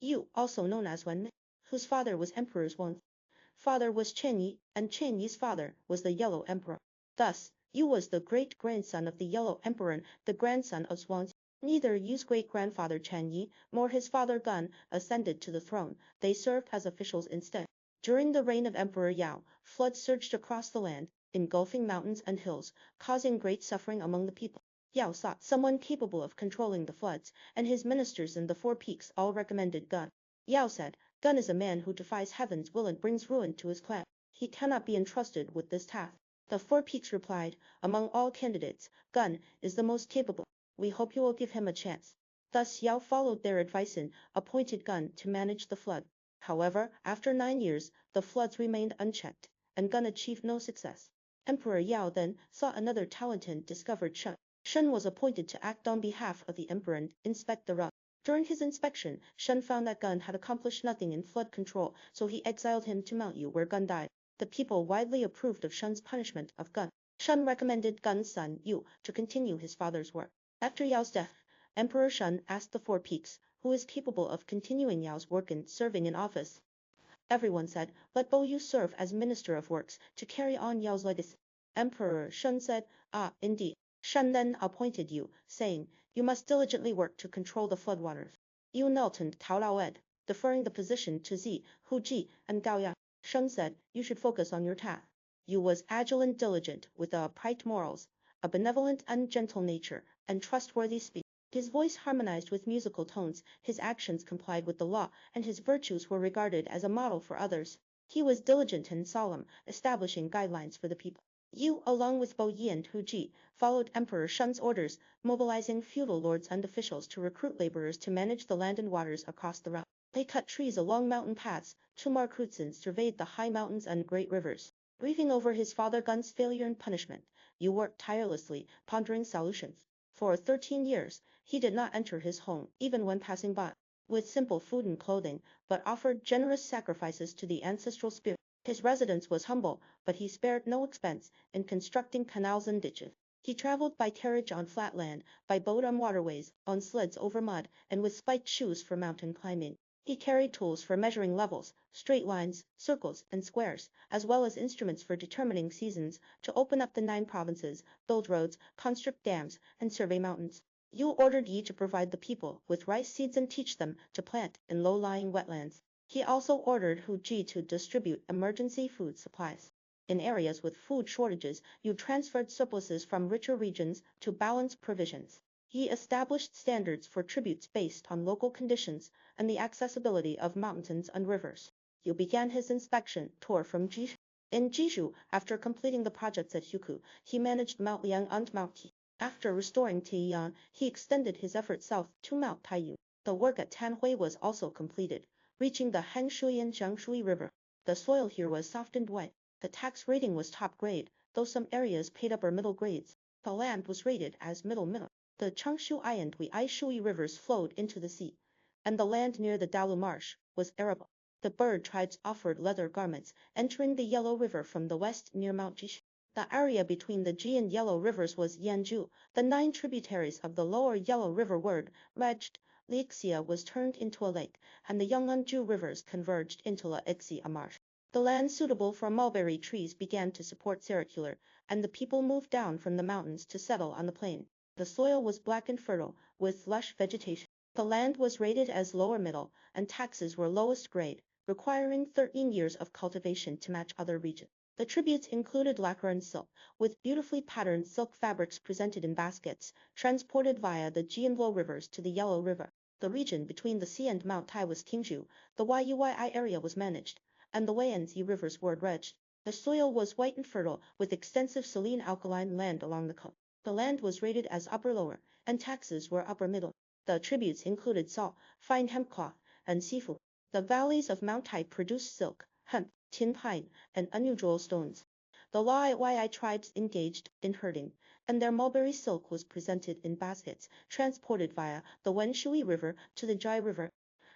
Yu, also known as Wen, whose father was Emperor Wen's father was Chen Yi, and Chen Yi's father was the Yellow Emperor. Thus, Yu was the great-grandson of the Yellow Emperor and the grandson of Zhuang. Neither Yu's great-grandfather Chen Yi nor his father Gun ascended to the throne, they served as officials instead. During the reign of Emperor Yao, floods surged across the land, engulfing mountains and hills, causing great suffering among the people. Yao sought someone capable of controlling the floods, and his ministers in the Four Peaks all recommended Gun. Yao said, Gun is a man who defies heaven's will and brings ruin to his clan. He cannot be entrusted with this task. The Four Peaks replied, among all candidates, Gun is the most capable. We hope you will give him a chance. Thus Yao followed their advice and appointed Gun to manage the flood. However, after 9 years, the floods remained unchecked, and Gun achieved no success. Emperor Yao then sought another talented and discovered Shen. Shen was appointed to act on behalf of the emperor and inspect the route. During his inspection, Shen found that Gun had accomplished nothing in flood control, so he exiled him to Mount Yu where Gun died. The people widely approved of Shen's punishment of Gun. Shen recommended Gun's son, Yu, to continue his father's work. After Yao's death, Emperor Shen asked the Four Peaks, who is capable of continuing Yao's work and serving in office. Everyone said, let Bo Yu serve as Minister of Works to carry on Yao's legacy. Emperor Shen said, ah, indeed. Shen then appointed Yu, saying, you must diligently work to control the floodwaters. Yu knelt and Tao Lao Ed, deferring the position to Zi, Hu Ji, and Gao Ya. Shen said, you should focus on your task. Yu was agile and diligent, with upright morals, a benevolent and gentle nature, and trustworthy speech. His voice harmonized with musical tones, his actions complied with the law, and his virtues were regarded as a model for others. He was diligent and solemn, establishing guidelines for the people. Yu, along with Bo Yi and Hu Ji, followed Emperor Shen's orders, mobilizing feudal lords and officials to recruit laborers to manage the land and waters across the route. They cut trees along mountain paths to mark routes and surveyed the high mountains and great rivers. Grieving over his father Gun's failure and punishment, Yu worked tirelessly, pondering solutions. For 13 years, he did not enter his home, even when passing by, with simple food and clothing, but offered generous sacrifices to the ancestral spirit. His residence was humble, but he spared no expense in constructing canals and ditches. He traveled by carriage on flat land, by boat on waterways, on sleds over mud, and with spiked shoes for mountain climbing. He carried tools for measuring levels, straight lines, circles, and squares, as well as instruments for determining seasons, to open up the 9 provinces, build roads, construct dams, and survey mountains. Yu ordered Yi to provide the people with rice seeds and teach them to plant in low-lying wetlands. He also ordered Hu Ji to distribute emergency food supplies. In areas with food shortages, Yu transferred surpluses from richer regions to balance provisions. He established standards for tributes based on local conditions and the accessibility of mountains and rivers. Yu began his inspection tour from Jishu. In Jishu, after completing the projects at Huku, he managed Mount Liang and Mount Qi. After restoring Taiyan, he extended his efforts south to Mount Taiyu. The work at Tanhui was also completed, reaching the Hangshui and Jiangshui River. The soil here was soft and wet. The tax rating was top grade, though some areas paid upper middle grades. The land was rated as middle. The Changshu and Huaxia rivers flowed into the sea, and the land near the Dalu Marsh was arable. The bird tribes offered leather garments, entering the Yellow River from the west near Mount Jishu. The area between the Ji and Yellow rivers was Yanju. The 9 tributaries of the lower Yellow River were merged. Xia was turned into a lake, and the Yang'anju rivers converged into the Xia marsh. The land suitable for mulberry trees began to support sericulture, and the people moved down from the mountains to settle on the plain. The soil was black and fertile, with lush vegetation. The land was rated as lower middle, and taxes were lowest grade, requiring 13 years of cultivation to match other regions. The tributes included lacquer and silk, with beautifully patterned silk fabrics presented in baskets, transported via the Jianluo rivers to the Yellow River. The region between the sea and Mount Tai was Qingzhou, the Yui area was managed, and the Wei and Zi rivers were dredged. The soil was white and fertile, with extensive saline alkaline land along the coast. The land was rated as upper-lower, and taxes were upper-middle. The tributes included salt, fine hemp cloth, and seafood. The valleys of Mount Tai produced silk, hemp, tin pine, and unusual stones. The Yui tribes engaged in herding, and their mulberry silk was presented in baskets, transported via the Wenshui River to the Jai River.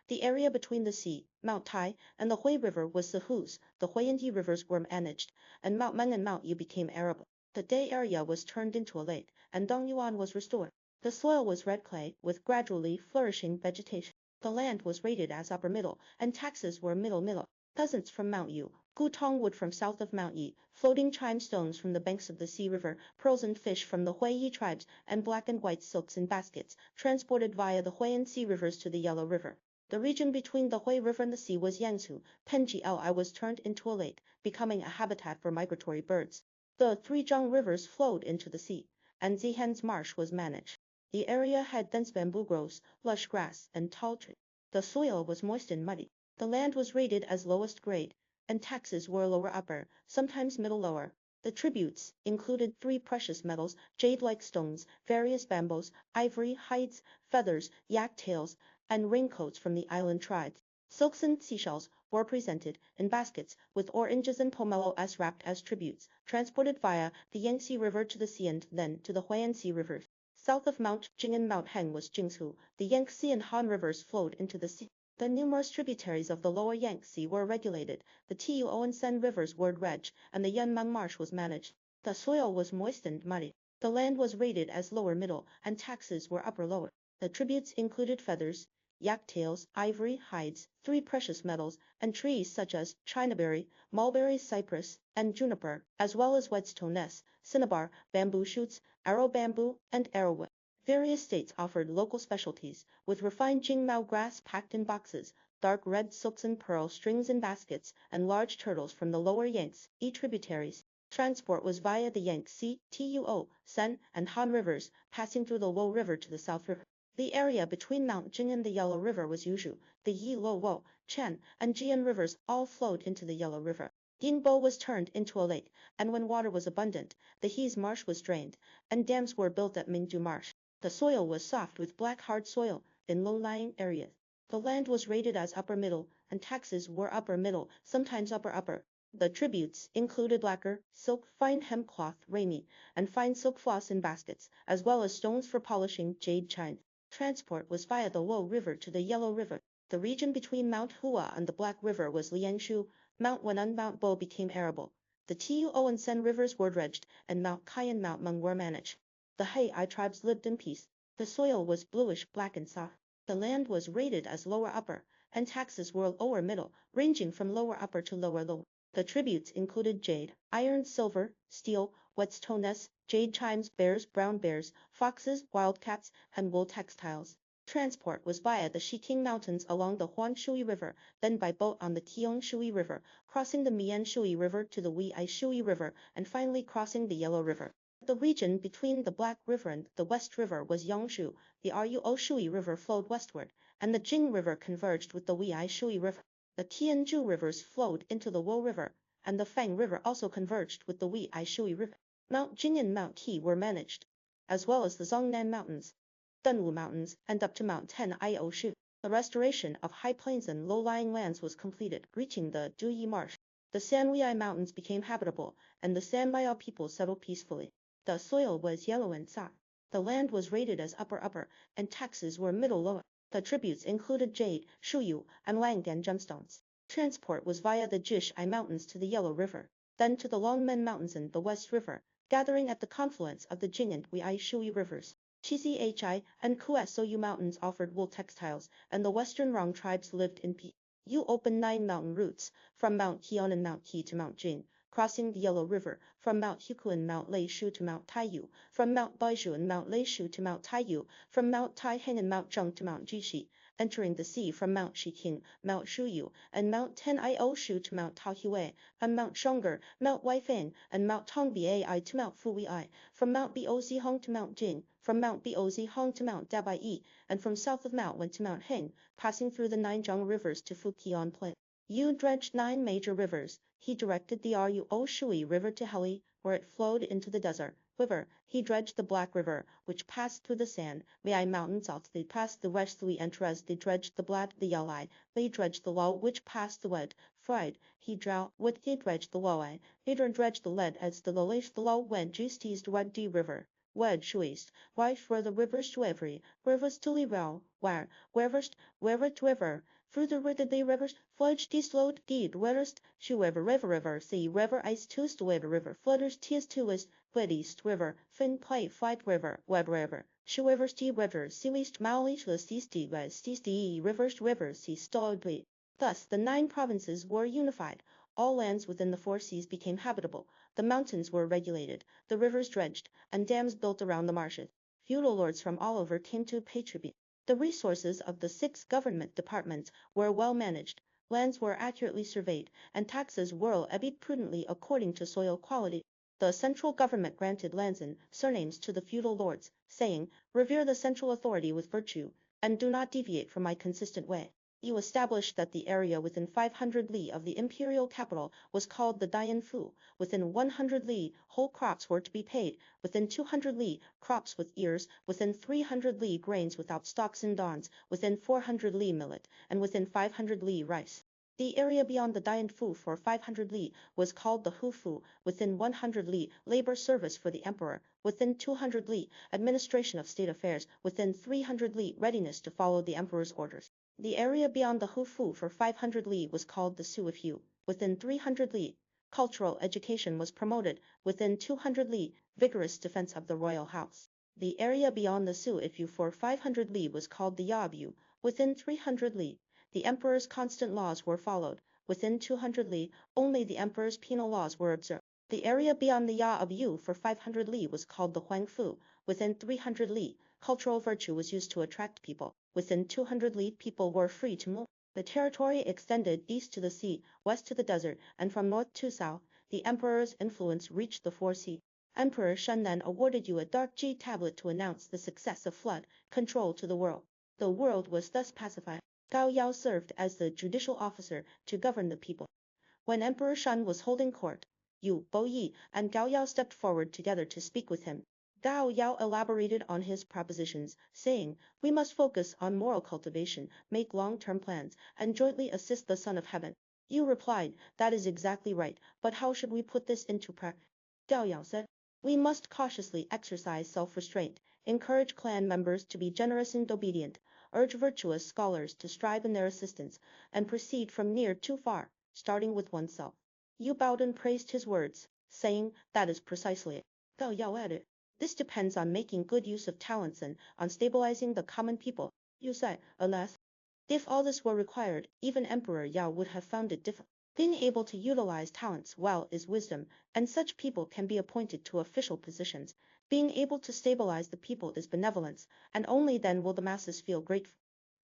The area between the sea, Mount Tai, and the Hui River was the Hus. The Hui and Yi rivers were managed, and Mount Meng and Mount Yu became arable. The Day area was turned into a lake, and Dongyuan was restored. The soil was red clay, with gradually flourishing vegetation. The land was rated as upper middle, and taxes were middle. Peasants from Mount Yu, gutong wood from south of Mount Yi, floating chime stones from the banks of the Sea River, pearls and fish from the Huayi tribes, and black and white silks in baskets, transported via the Hui and Sea rivers to the Yellow River. The region between the Hui River and the sea was Yangtze. Penji was turned into a lake, becoming a habitat for migratory birds. The three Zhang rivers flowed into the sea, and Zihan's marsh was managed. The area had dense bamboo groves, lush grass, and tall trees. The soil was moist and muddy. The land was rated as lowest grade, and taxes were lower upper, sometimes middle lower. The tributes included 3 precious metals, jade-like stones, various bamboos, ivory, hides, feathers, yak tails, and raincoats from the island tribes. Silks and seashells were presented in baskets with oranges and pomelo as wrapped as tributes, transported via the Yangtze River to the sea and then to the Huayan Sea rivers. South of Mount Jing and Mount Heng was Jingsu. The Yangtze and Han rivers flowed into the sea. The numerous tributaries of the lower Yangtze were regulated, the Tuo and Sen rivers were dredged, and the Yanmeng marsh was managed. The soil was moist and muddy. The land was rated as lower middle, and taxes were upper lower. The tributes included feathers, yak tails, ivory, hides, 3 precious metals, and trees such as chinaberry, mulberry, cypress, and juniper, as well as whetstone-ness, cinnabar, bamboo shoots, arrow bamboo, and arrowwood. Various states offered local specialties, with refined Jingmao grass packed in boxes, dark red silks and pearl strings in baskets, and large turtles from the lower Yangtze tributaries. Transport was via the Yangtze, Tuo, Sen, and Han rivers, passing through the Wo River to the South River. The area between Mount Jing and the Yellow River was Yuzhu. The Yi, Lo, Wo, Chen, and Jian rivers all flowed into the Yellow River. Dinbo was turned into a lake, and when water was abundant, the He's marsh was drained, and dams were built at Mingdu Marsh. The soil was soft with black hard soil in low-lying areas. The land was rated as upper middle, and taxes were upper middle, sometimes upper. The tributes included lacquer, silk, fine hemp cloth, rami, and fine silk floss in baskets, as well as stones for polishing jade chine. Transport was via the Wo River to the Yellow River. The region between Mount Hua and the Black River was Liangshu. Mount Wen and Mount Bo became arable. The Tuo and Sen rivers were dredged, and Mount Kai and Mount Meng were managed. The Hai tribes lived in peace. The soil was bluish black and soft. The land was rated as lower upper, and taxes were lower middle, ranging from lower upper to lower low. The tributes included jade, iron, silver, steel, whetstone-ness, jade chimes, bears, brown bears, foxes, wildcats, and wool textiles. Transport was via the Shiqing Mountains along the Huangshui River, then by boat on the Tiangshui River, crossing the Mianshui River to the Weiaishui River, and finally crossing the Yellow River. The region between the Black River and the West River was Yangshu. The Ruoshui River flowed westward, and the Jing River converged with the Weiaishui River. The Tianzhu rivers flowed into the Wo River, and the Fang River also converged with the Weiaishui River. Mount Jing and Mount Qi were managed, as well as the Zhongnan Mountains, Dunwu Mountains, and up to Mount Tenaioshu. The restoration of high plains and low-lying lands was completed, reaching the Duyi Marsh. The Sanwei Mountains became habitable, and the Sanmao people settled peacefully. The soil was yellow and soft. The land was rated as upper, and taxes were middle lower. The tributes included jade, shuyu, and langdan gemstones. Transport was via the Jishi Mountains to the Yellow River, then to the Longmen Mountains and the West River, gathering at the confluence of the Jing and Weiaishui rivers. Chi and Kuesou Mountains offered wool textiles, and the Western Rong tribes lived in peace. You opened 9 mountain routes, from Mount Qian and Mount Qi to Mount Jing, crossing the Yellow River, from Mount Huku and Mount Leishu to Mount Taiyu, from Mount Baizhu and Mount Leishu to Mount Taiyu, from Mount Taiheng and Mount Zheng to Mount Jishi, entering the sea from Mount Shiqing, Mount Shuyu, and Mount Tenaioshu to Mount Taohui, and Mount Shengger, Mount Weifang, and Mount Tongbai to Mount Fuwei, from Mount Bozhong to Mount Jing, from Mount Bozhong to Mount Dabai, and from south of Mount Wen to Mount Heng, passing through the 9 Zhang rivers to Fuqian Plain. Yu dredged 9 major rivers. He directed the Ruoshui River to Heli, where it flowed into the desert. River. He dredged the Black River, which passed through the San Wei Mountains. They passed the West Lui Entres. They dredged the Blad, the Yalai. They dredged the Lao, which passed the Wed. Fried. He dredged the Wai. He dredged the Lead as the Lalish, the Lao went just east Wed D River. Wed Shuist. Why for the rivers to every. Rivers to Liral. Where. River. Further with the rivers, fludge dislode deed rarest, shoe river, sea river ice toost river, flutters tears to west, wet east river, fin play fight river, web river. Shi rivers T rivers Si east Maoish the Sisti west Sisti rivers Si stolbly. Thus the 9 provinces were unified. All lands within the 4 seas became habitable. The mountains were regulated, the rivers dredged, and dams built around the marshes. Feudal lords from all over came to pay tribute. The resources of the 6 government departments were well managed. Lands were accurately surveyed, and taxes were levied prudently according to soil quality. The central government granted lands and surnames to the feudal lords, saying, "Revere the central authority with virtue, and do not deviate from my consistent way." You established that the area within 500 li of the imperial capital was called the Dianfu. Within 100 li, whole crops were to be paid. Within 200 li, crops with ears. Within 300 li, grains without stalks and dawns. Within 400 li, millet. And within 500 li, rice. The area beyond the Dianfu for 500 li was called the Hufu. Within 100 li, labor service for the emperor. Within 200 li, administration of state affairs. Within 300 li, readiness to follow the emperor's orders. The area beyond the Hufu for 500 li was called the Suifu. Within 300 li, cultural education was promoted. Within 200 li, vigorous defense of the royal house. The area beyond the Suifu for 500 li was called the Yabu. Within 300 li, the emperor's constant laws were followed. Within 200 li, only the emperor's penal laws were observed. The area beyond the Yabu for 500 li was called the Huangfu. Within 300 li, cultural virtue was used to attract people. Within 200 li, people were free to move. The territory extended east to the sea, west to the desert, and from north to south. The emperor's influence reached the 4 seas. Emperor Shun then awarded you a dark G tablet to announce the success of flood control to the world. The world was thus pacified. Gao Yao served as the judicial officer to govern the people. When Emperor Shun was holding court, Yu, Bo Yi, and Gao Yao stepped forward together to speak with him. Gao Yao elaborated on his propositions, saying, "We must focus on moral cultivation, make long-term plans, and jointly assist the Son of Heaven." Yu replied, "That is exactly right, but how should we put this into practice?" Gao Yao said, "We must cautiously exercise self-restraint, encourage clan members to be generous and obedient, urge virtuous scholars to strive in their assistance, and proceed from near to far, starting with oneself." Yu bowed and praised his words, saying, "That is precisely it." Gao Yao added, "This depends on making good use of talents and on stabilizing the common people." Yu said, "Alas, if all this were required, even Emperor Yao would have found it difficult. Being able to utilize talents well is wisdom, and such people can be appointed to official positions. Being able to stabilize the people is benevolence, and only then will the masses feel grateful.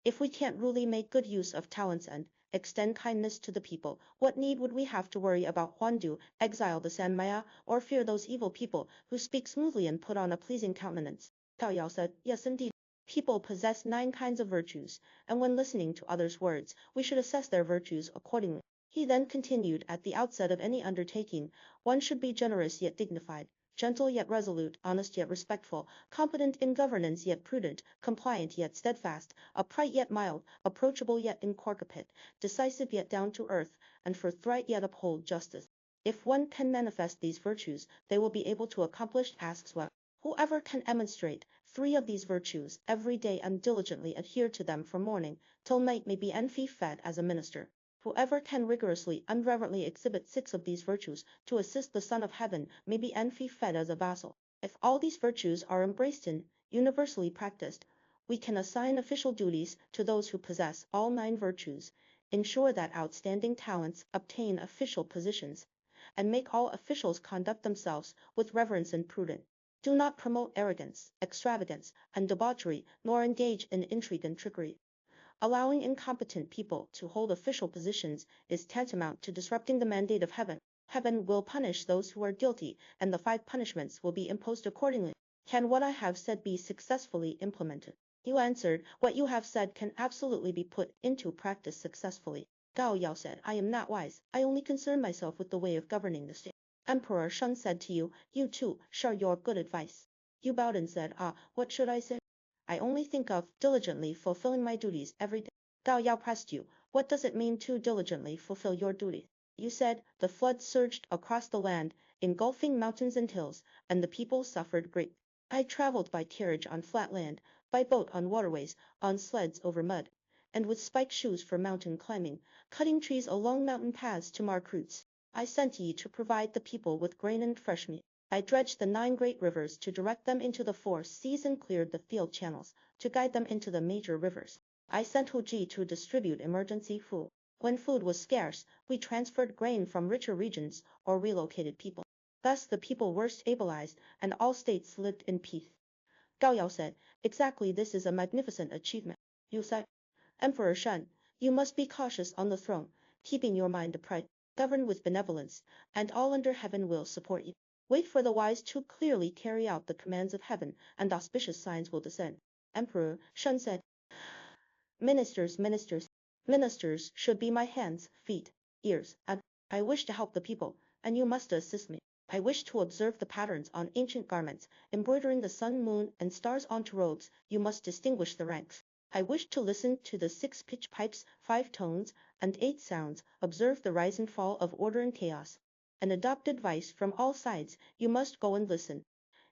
If we can't really make good use of talents and extend kindness to the people, what need would we have to worry about Huandu, exile the Sanmaya, or fear those evil people who speak smoothly and put on a pleasing countenance?" Gao Yao said, "Yes, indeed. People possess 9 kinds of virtues, and when listening to others' words, we should assess their virtues accordingly." He then continued, "At the outset of any undertaking, one should be generous yet dignified, gentle yet resolute, honest yet respectful, competent in governance yet prudent, compliant yet steadfast, upright yet mild, approachable yet incorruptible, decisive yet down to earth, and forthright yet uphold justice. If one can manifest these virtues, they will be able to accomplish tasks well. Whoever can demonstrate 3 of these virtues every day and diligently adhere to them from morning till night may be fed as a minister. Whoever can rigorously and reverently exhibit 6 of these virtues to assist the Son of Heaven may be fed as a vassal. If all these virtues are embraced and universally practiced, we can assign official duties to those who possess all 9 virtues, ensure that outstanding talents obtain official positions, and make all officials conduct themselves with reverence and prudence. Do not promote arrogance, extravagance, and debauchery, nor engage in intrigue and trickery. Allowing incompetent people to hold official positions is tantamount to disrupting the mandate of heaven. Heaven will punish those who are guilty, and the 5 punishments will be imposed accordingly. Can what I have said be successfully implemented?" You answered, "What you have said can absolutely be put into practice successfully." Gao Yao said, "I am not wise. I only concern myself with the way of governing the state." Emperor Shun said to you, "You too share your good advice." You bowed and said, "Ah, what should I say? I only think of diligently fulfilling my duties every day." Gao Yao pressed you, "What does it mean to diligently fulfill your duties?" You said, "The flood surged across the land, engulfing mountains and hills, and the people suffered greatly. I traveled by carriage on flat land, by boat on waterways, on sleds over mud, and with spiked shoes for mountain climbing, cutting trees along mountain paths to mark routes. I sent ye to provide the people with grain and fresh meat. I dredged the 9 great rivers to direct them into the 4 seas and cleared the field channels to guide them into the major rivers. I sent Huji to distribute emergency food. When food was scarce, we transferred grain from richer regions or relocated people. Thus the people were stabilized and all states lived in peace. Gao Yao said, exactly, this is a magnificent achievement. You said, Emperor Shen, you must be cautious on the throne, keeping your mind upright, govern with benevolence, and all under heaven will support you. Wait for the wise to clearly carry out the commands of heaven, and auspicious signs will descend. Emperor Shen said, Ministers should be my hands, feet, ears, and I wish to help the people, and you must assist me. I wish to observe the patterns on ancient garments, embroidering the sun, moon, and stars onto robes. You must distinguish the ranks. I wish to listen to the 6 pitch pipes, 5 tones, and 8 sounds, observe the rise and fall of order and chaos, and adopt advice from all sides. You must go and listen.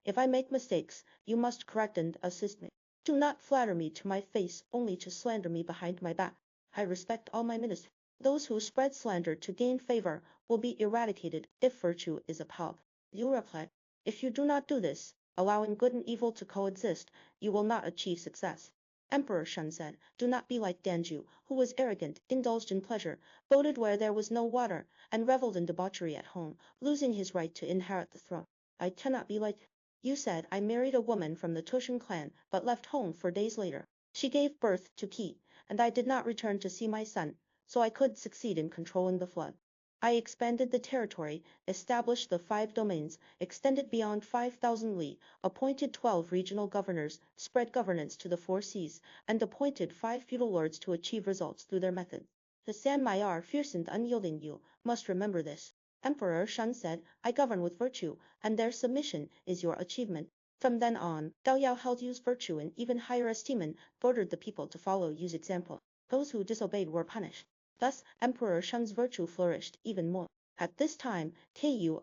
If I make mistakes, you must correct and assist me. Do not flatter me to my face only to slander me behind my back. I respect all my ministers. Those who spread slander to gain favor will be eradicated if virtue is upheld. You replied, if you do not do this, allowing good and evil to coexist, you will not achieve success. Emperor Shen said, do not be like Danju, who was arrogant, indulged in pleasure, boated where there was no water, and reveled in debauchery at home, losing his right to inherit the throne. I cannot be like you. Said, I married a woman from the Tushan clan, but left home 4 days later. She gave birth to Qi, and I did not return to see my son, so I could succeed in controlling the flood. I expanded the territory, established the 5 domains, extended beyond 5,000 li, appointed 12 regional governors, spread governance to the 4 seas, and appointed 5 feudal lords to achieve results through their methods. The Sanmai are fierce and unyielding. You must remember this. Emperor Shen said, I govern with virtue, and their submission is your achievement. From then on, Gao Yao held Yu's virtue in even higher esteem and ordered the people to follow Yu's example. Those who disobeyed were punished. Thus, Emperor Shen's virtue flourished even more. At this time,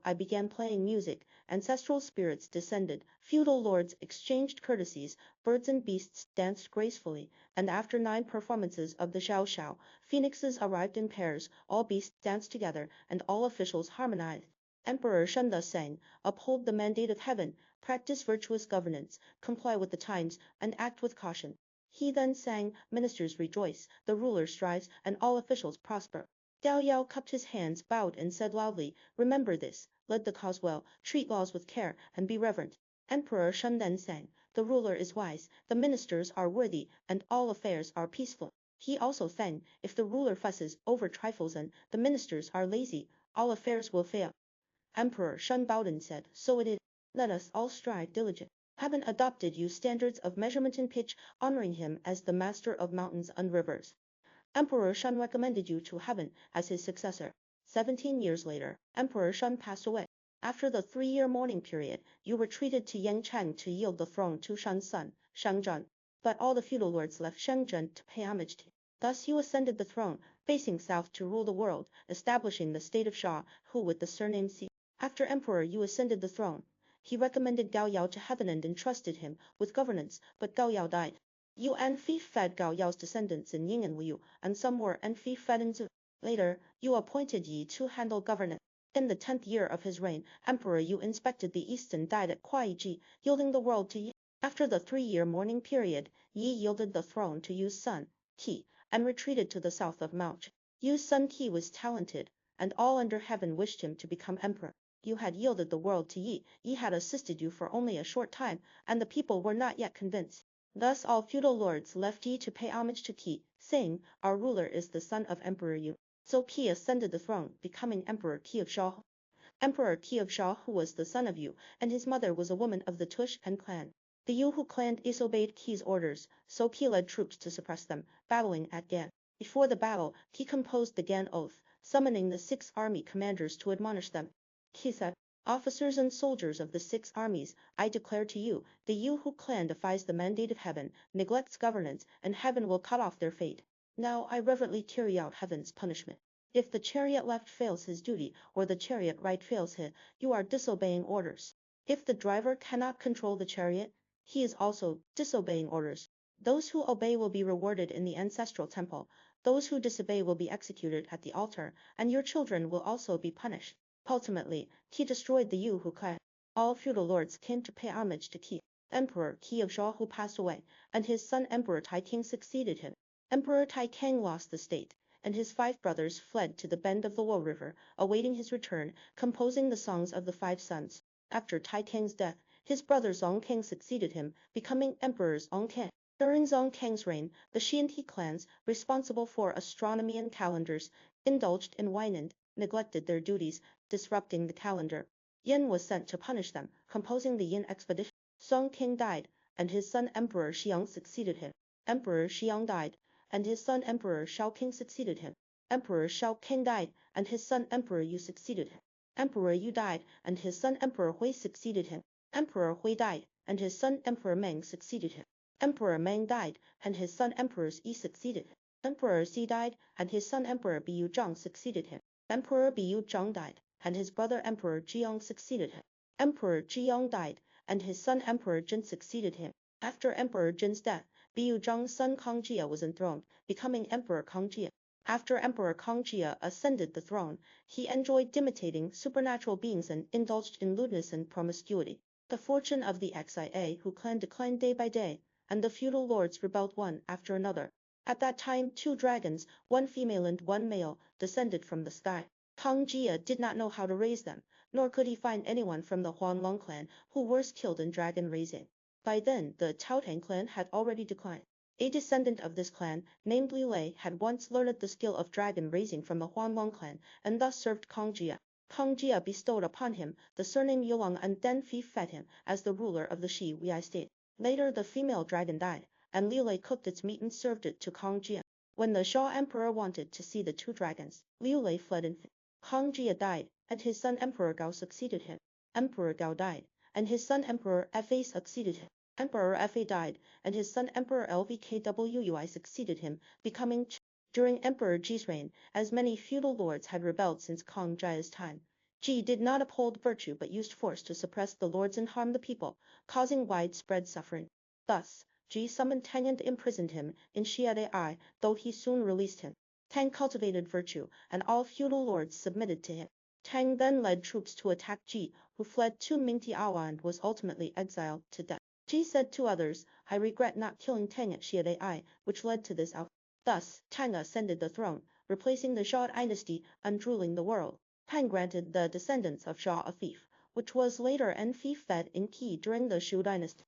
I began playing music, ancestral spirits descended, feudal lords exchanged courtesies, birds and beasts danced gracefully, and after 9 performances of the Xiao Xiao, phoenixes arrived in pairs, all beasts danced together, and all officials harmonized. Emperor Shen thus sang, uphold the mandate of heaven, practice virtuous governance, comply with the times, and act with caution. He then sang, ministers rejoice, the ruler strives, and all officials prosper. Gao Yao cupped his hands, bowed, and said loudly, remember this, lead the cause well, treat laws with care, and be reverent. Emperor Shen then sang, the ruler is wise, the ministers are worthy, and all affairs are peaceful. He also sang, if the ruler fusses over trifles and the ministers are lazy, all affairs will fail. Emperor Shen bowed and said, so it is. Let us all strive diligently. Heaven adopted you standards of measurement and pitch, honoring him as the master of mountains and rivers. Emperor Shen recommended you to heaven as his successor. 17 years later, Emperor Shen passed away. After the 3-year mourning period, you retreated to Yangcheng to yield the throne to Shen's son, Shang. But all the feudal lords left Shangzhen to pay homage to him. Thus you ascended the throne, facing south to rule the world, establishing the state of Xia, who with the surname Xia. After Emperor you ascended the throne. He recommended Gao Yao to heaven and entrusted him with governance, but Gao Yao died. Yu Anfi fed Gao Yao's descendants in Ying and Liu, and some were Anfi fed in Zhu. Later, Yu appointed Yi to handle governance. In the 10th year of his reign, Emperor Yu inspected the east and died at Kuaiji, yielding the world to Yi. After the 3-year mourning period, Yi yielded the throne to Yu's son, Qi, and retreated to the south of Mao. Yu's son Qi was talented, and all under heaven wished him to become emperor. You had yielded the world to Yi. Yi had assisted you for only a short time, and the people were not yet convinced. Thus all feudal lords left Yi to pay homage to Qi, saying, our ruler is the son of Emperor Yu. So Qi ascended the throne, becoming Emperor Qi of Shao. Emperor Qi of Shao, who was the son of Yu, and his mother was a woman of the Tush and clan. The Yu Hu clan disobeyed Qi's orders, so Qi led troops to suppress them, battling at Gan. Before the battle, Qi composed the Gan Oath, summoning the 6 army commanders to admonish them. Qi said, officers and soldiers of the 6 armies, I declare to you, the Yu Hu clan defies the mandate of heaven, neglects governance, and heaven will cut off their fate. Now I reverently carry out heaven's punishment. If the chariot left fails his duty, or the chariot right fails his, you are disobeying orders. If the driver cannot control the chariot, he is also disobeying orders. Those who obey will be rewarded in the ancestral temple. Those who disobey will be executed at the altar, and your children will also be punished. Ultimately, he destroyed the Yu Hu clan. all feudal lords came to pay homage to Qi, Emperor Qi of Zhou, who passed away, and his son Emperor Taikang succeeded him. Emperor Taikang lost the state, and his 5 brothers fled to the bend of the Wo River, awaiting his return, composing the songs of the 5 sons. After Taikang's death, his brother Zongkang succeeded him, becoming Emperor Zongkang. During Zongkang's reign, the Xianti clans, responsible for astronomy and calendars, indulged in wine and neglected their duties, disrupting the calendar. Yin was sent to punish them, composing the Yin expedition. Zongking died, and his son Emperor Xiang succeeded him. Emperor Xiang died, and his son Emperor Shaoqing succeeded him. Emperor Shaoqing died, and his son Emperor Yu succeeded him. Emperor Yu died, and his son Emperor Hui succeeded him. Emperor Hui died, and his son Emperor Meng succeeded him. Emperor Meng died, and his son Emperor Yi succeeded him. Emperor Xi died, and his son Emperor Biyu Zhang succeeded him. Emperor Biyu Zhang died, and his brother Emperor Zhiyong succeeded him. Emperor Zhiyong died, and his son Emperor Jin succeeded him. After Emperor Jin's death, Biyu Zhang's son Kangjia was enthroned, becoming Emperor Kangjia. After Emperor Kangjia ascended the throne, he enjoyed imitating supernatural beings and indulged in lewdness and promiscuity. The fortune of the Xia Hu clan declined day by day, and the feudal lords rebelled one after another. At that time 2 dragons, one female and one male, descended from the sky. Kang Jia did not know how to raise them, nor could he find anyone from the Huanglong clan who were skilled in dragon raising. By then, the Taotang clan had already declined. A descendant of this clan, named Liu Lei, had once learned the skill of dragon raising from the Huanglong clan, and thus served Kang Jia. Kang Jia bestowed upon him the surname Yulong and then fed him as the ruler of the Shi Wei state. Later the female dragon died, and Liu Lei cooked its meat and served it to Kang Jia. When the Shao emperor wanted to see the 2 dragons, Liu Lei fled in fear. Kang Jia died, and his son Emperor Gao succeeded him. Emperor Gao died, and his son Emperor Fa succeeded him. Emperor Fa died, and his son Emperor Lvkwui succeeded him, becoming Qi. During Emperor Ji's reign, as many feudal lords had rebelled since Kang Jia's time, Ji did not uphold virtue but used force to suppress the lords and harm the people, causing widespread suffering. Thus, Ji summoned Tang and imprisoned him in Xia Dynasty, though he soon released him. Tang cultivated virtue, and all feudal lords submitted to him. Tang then led troops to attack Ji, who fled to Mingtiawa and was ultimately exiled to death. Ji said to others, "I regret not killing Tang at Xia Dynasty," which led to this outcome. Thus, Tang ascended the throne, replacing the Xia Dynasty and ruling the world. Tang granted the descendants of Xia a fief, which was later fed in Qi during the Shu Dynasty.